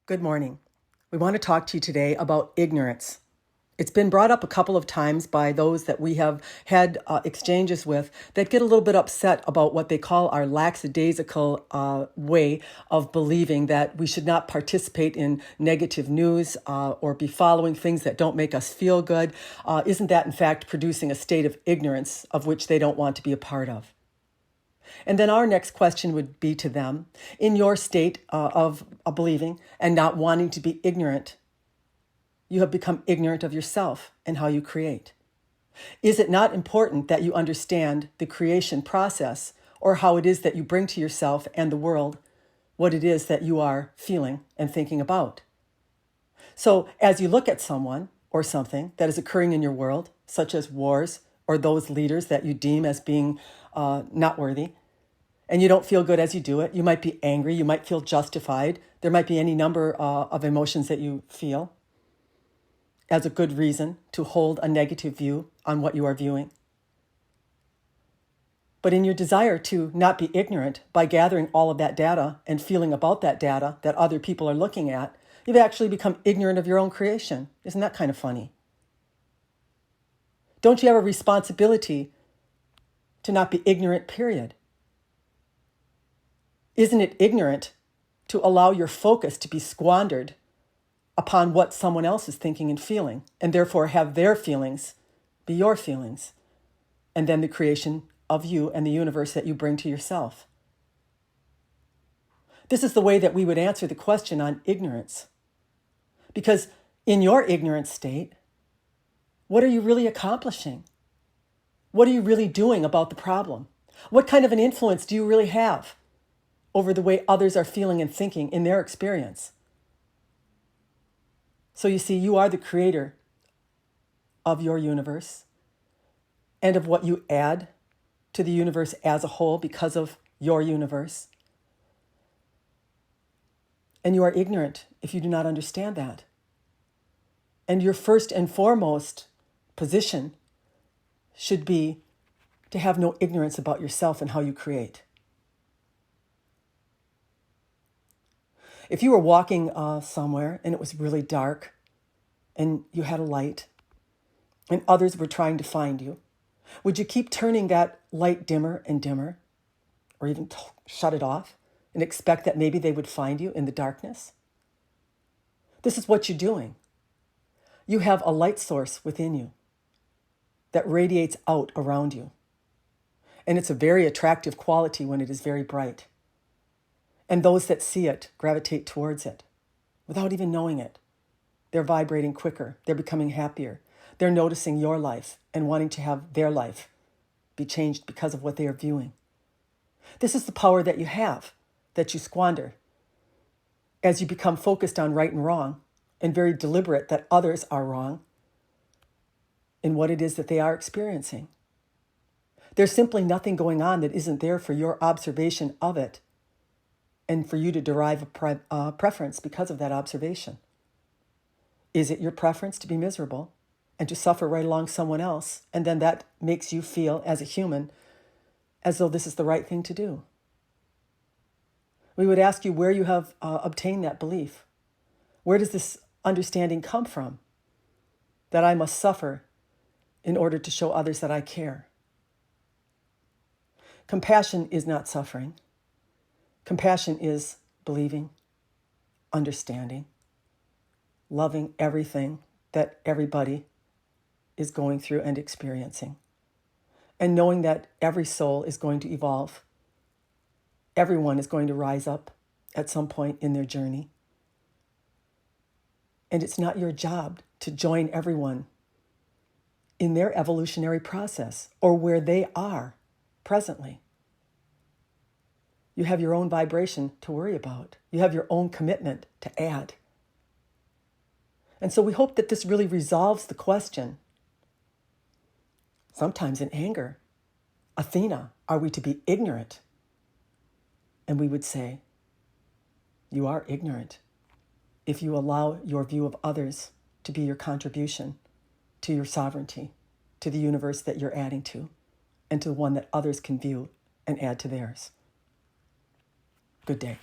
Good morning. We want to talk to you today about ignorance. It's been brought up a couple of times by those that we have had exchanges with that get a little bit upset about what they call our lackadaisical way of believing that we should not participate in negative news or be following things that don't make us feel good. Isn't that, in fact, producing a state of ignorance of which they don't want to be a part of? And then our next question would be to them, in your state of believing and not wanting to be ignorant, you have become ignorant of yourself and how you create. Is it not important that you understand the creation process or how it is that you bring to yourself and the world what it is that you are feeling and thinking about? So as you look at someone or something that is occurring in your world, such as wars or those leaders that you deem as being not worthy, and you don't feel good as you do it. You might be angry. You might feel justified. There might be any number of emotions that you feel as a good reason to hold a negative view on what you are viewing. But in your desire to not be ignorant by gathering all of that data and feeling about that data that other people are looking at, you've actually become ignorant of your own creation. Isn't that kind of funny? Don't you have a responsibility to not be ignorant, period? Isn't it ignorant to allow your focus to be squandered upon what someone else is thinking and feeling, and therefore have their feelings be your feelings, and then the creation of you and the universe that you bring to yourself? This is the way that we would answer the question on ignorance. Because in your ignorant state, what are you really accomplishing? What are you really doing about the problem? What kind of an influence do you really have over the way others are feeling and thinking in their experience? So you see, you are the creator of your universe and of what you add to the universe as a whole because of your universe. And you are ignorant if you do not understand that. And your first and foremost position should be to have no ignorance about yourself and how you create. If you were walking somewhere and it was really dark and you had a light and others were trying to find you, would you keep turning that light dimmer and dimmer or even shut it off and expect that maybe they would find you in the darkness? This is what you're doing. You have a light source within you that radiates out around you. And it's a very attractive quality when it is very bright. And those that see it gravitate towards it without even knowing it. They're vibrating quicker. They're becoming happier. They're noticing your life and wanting to have their life be changed because of what they are viewing. This is the power that you have, that you squander as you become focused on right and wrong and very deliberate that others are wrong in what it is that they are experiencing. There's simply nothing going on that isn't there for your observation of it and for you to derive a preference because of that observation. Is it your preference to be miserable and to suffer right along someone else, and then that makes you feel as a human as though this is the right thing to do? We would ask you where you have obtained that belief. Where does this understanding come from? That I must suffer in order to show others that I care. Compassion is not suffering. Compassion is believing, understanding, loving everything that everybody is going through and experiencing, and knowing that every soul is going to evolve. Everyone is going to rise up at some point in their journey. And it's not your job to join everyone in their evolutionary process or where they are presently. You have your own vibration to worry about. You have your own commitment to add. And so we hope that this really resolves the question, sometimes in anger, Athena, are we to be ignorant? And we would say, you are ignorant if you allow your view of others to be your contribution to your sovereignty, to the universe that you're adding to, and to the one that others can view and add to theirs. Good day.